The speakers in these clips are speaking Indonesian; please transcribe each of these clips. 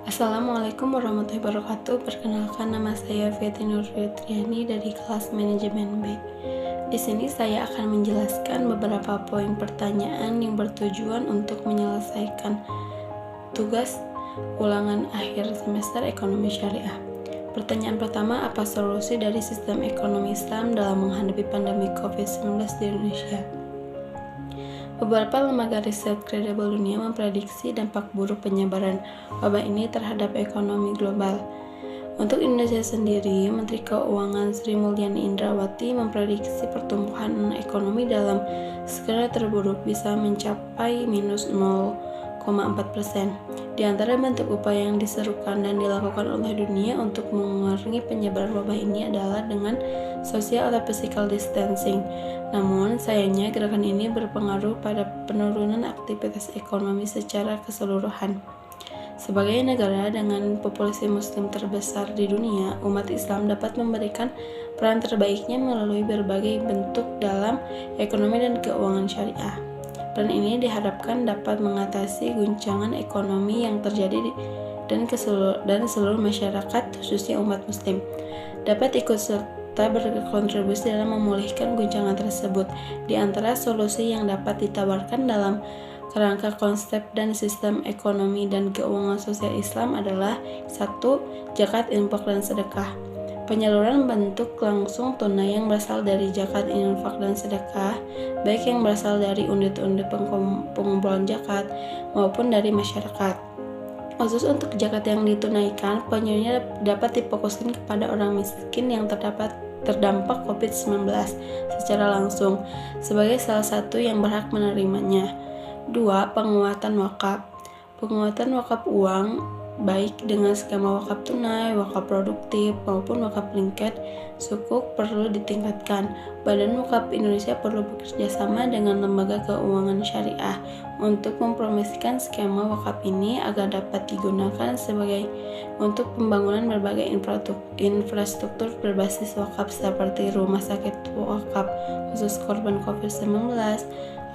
Assalamualaikum warahmatullahi wabarakatuh. Perkenalkan, nama saya Fetri Nurfitriani dari kelas manajemen B. Di sini saya akan menjelaskan beberapa poin pertanyaan yang bertujuan untuk menyelesaikan tugas ulangan akhir semester ekonomi syariah. Pertanyaan pertama, apa solusi dari sistem ekonomi Islam dalam menghadapi pandemi COVID-19 di Indonesia? Beberapa lembaga riset kredibel dunia memprediksi dampak buruk penyebaran wabah ini terhadap ekonomi global. Untuk Indonesia sendiri, Menteri Keuangan Sri Mulyani Indrawati memprediksi pertumbuhan ekonomi dalam skala terburuk bisa mencapai minus 0,4%. Di antara bentuk upaya yang diserukan dan dilakukan oleh dunia untuk mengurangi penyebaran wabah ini adalah dengan social atau physical distancing. Namun, sayangnya gerakan ini berpengaruh pada penurunan aktivitas ekonomi secara keseluruhan. Sebagai negara dengan populasi muslim terbesar di dunia, umat Islam dapat memberikan peran terbaiknya melalui berbagai bentuk dalam ekonomi dan keuangan syariah. Peran ini diharapkan dapat mengatasi guncangan ekonomi yang terjadi dan seluruh masyarakat, khususnya umat muslim, dapat ikut serta berkontribusi dalam memulihkan guncangan tersebut. Di antara solusi yang dapat ditawarkan dalam kerangka konsep dan sistem ekonomi dan keuangan sosial Islam adalah 1. Zakat, infak, dan sedekah. Penyaluran bentuk langsung tunai yang berasal dari zakat, infak, dan sedekah, baik yang berasal dari unit-unit pengumpulan zakat maupun dari masyarakat. Khusus untuk zakat yang ditunaikan, penyalurnya dapat difokuskan kepada orang miskin yang terdampak COVID-19 secara langsung sebagai salah satu yang berhak menerimanya. 2. Penguatan wakaf. Penguatan wakaf uang baik dengan skema wakaf tunai, wakaf produktif, maupun wakaf lingkar sukuk perlu ditingkatkan. Badan Wakaf Indonesia perlu bekerja sama dengan lembaga keuangan syariah untuk mempromosikan skema wakaf ini agar dapat digunakan untuk pembangunan berbagai infrastruktur berbasis wakaf seperti rumah sakit wakaf khusus korban COVID-19,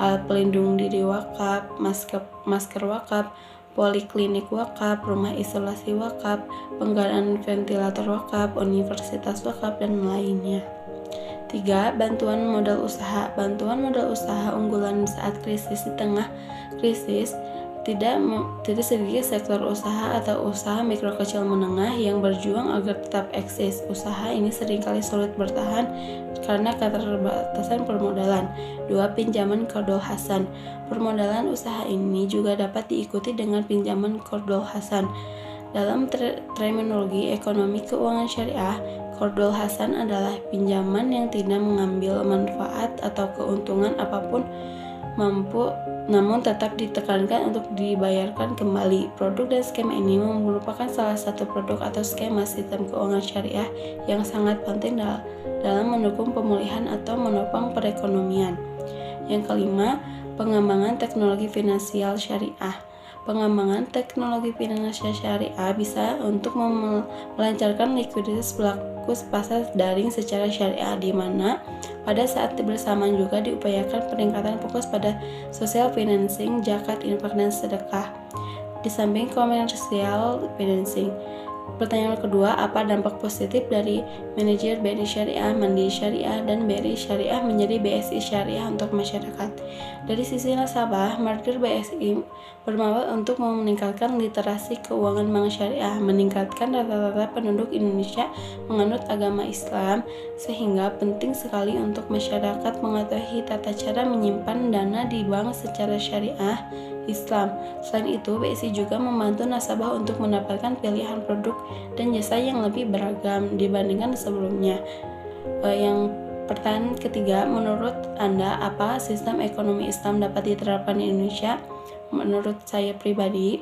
alat pelindung diri wakaf, masker wakaf, poliklinik wakaf, rumah isolasi wakaf, penggunaan ventilator wakaf, universitas wakaf, dan lainnya. 3. Bantuan modal usaha. Bantuan modal usaha unggulan saat krisis. Di tengah krisis, tidak sedikit sektor usaha atau usaha mikro kecil menengah yang berjuang agar tetap eksis. Usaha ini seringkali sulit bertahan karena keterbatasan permodalan. 2. Pinjaman qardul hasan. Permodalan usaha ini juga dapat diikuti dengan pinjaman qardul hasan. Dalam terminologi ekonomi keuangan syariah, qardul hasan adalah pinjaman yang tidak mengambil manfaat atau keuntungan apapun, namun tetap ditekankan untuk dibayarkan kembali. Produk dan skema ini merupakan salah satu produk atau skema sistem keuangan syariah yang sangat penting dalam mendukung pemulihan atau menopang perekonomian. Yang kelima, pengembangan teknologi finansial syariah. Pengembangan teknologi finansial syariah bisa untuk melancarkan likuiditas pelaku pasar daring secara syariah, di mana pada saat bersamaan juga diupayakan peningkatan fokus pada social financing, zakat, infak, dan sedekah di samping commercial financing. Pertanyaan kedua, apa dampak positif dari manajer BRI Syariah, Mandiri Syariah, dan BRI Syariah menjadi BSI Syariah untuk masyarakat? Dari sisi nasabah, merger BSI bermanfaat untuk meningkatkan literasi keuangan bank syariah, meningkatkan rata-rata penduduk Indonesia menganut agama Islam, sehingga penting sekali untuk masyarakat mengetahui tata cara menyimpan dana di bank secara syariah Islam. Selain itu, BSI juga membantu nasabah untuk mendapatkan pilihan produk dan jasa yang lebih beragam dibandingkan sebelumnya. Yang pertanyaan ketiga, menurut Anda apa sistem ekonomi Islam dapat diterapkan di Indonesia? Menurut saya pribadi,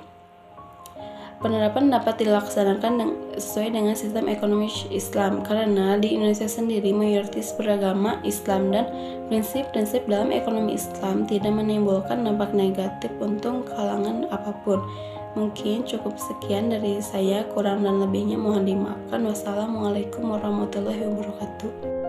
penerapan dapat dilaksanakan sesuai dengan sistem ekonomi Islam karena di Indonesia sendiri mayoritas beragama Islam dan prinsip-prinsip dalam ekonomi Islam tidak menimbulkan dampak negatif untuk kalangan apapun. Mungkin cukup sekian dari saya, kurang dan lebihnya mohon dimaafkan. Wassalamualaikum warahmatullahi wabarakatuh.